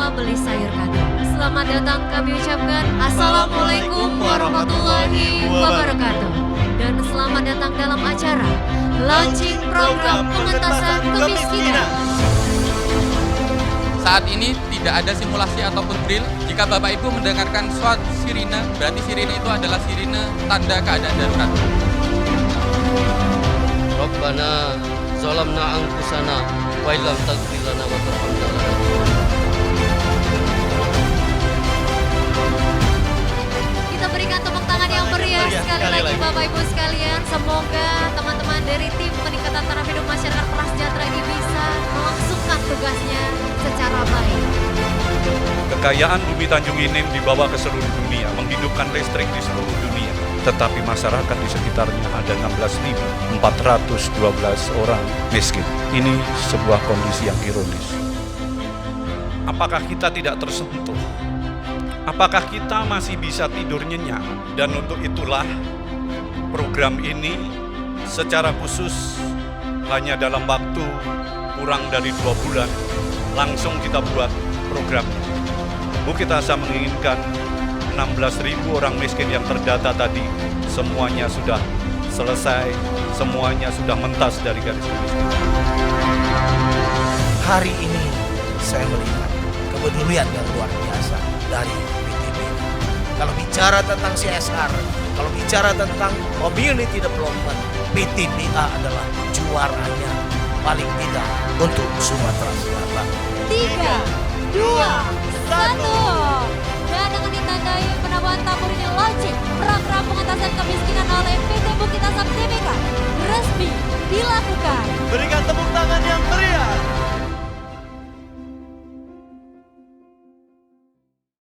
usaha beli sayur kado. Selamat datang kami ucapkan Assalamualaikum warahmatullahi wabarakatuh. Dan selamat datang dalam acara launching program pengentasan kemiskinan. Saat ini tidak ada simulasi ataupun drill. Jika Bapak Ibu mendengarkan suatu sirine, berarti sirine itu adalah sirine tanda keadaan darurat. Rabbana zalamna anfusana wa illam taghfir lana wa tarhamna Kita berikan tepuk tangan yang meriah sekali lagi Bapak Ibu sekalian. Semoga teman-teman dari tim peningkatan taraf hidup masyarakat prasejahtera ini bisa melangsungkan tugasnya secara baik. Kekayaan bumi Tanjung Inim dibawa ke seluruh dunia, menghidupkan listrik di seluruh dunia. Tetapi masyarakat di sekitarnya ada 16.412 orang miskin. Ini sebuah kondisi yang ironis. Apakah kita tidak tersentuh? Apakah kita masih bisa tidur nyenyak? Dan untuk itulah program ini secara khusus hanya dalam waktu kurang dari 2 bulan langsung kita buat programnya. Bukit Asa menginginkan 16.000 orang miskin yang terdata tadi semuanya sudah selesai, semuanya sudah mentas dari garis kemiskinan. Hari ini saya melihat kepedulian yang luar biasa dari PTB. Kalau bicara tentang CSR, kalau bicara tentang community development, PTBA adalah juaranya paling tidak untuk Sumatera Selatan. 3, 2, 1. Dan dengan ditandai penabuhan tabur ini launching program pengentasan kemiskinan oleh PT Bukit Asam Tbk resmi dilakukan. Berikan tepuk tangan yang meriah.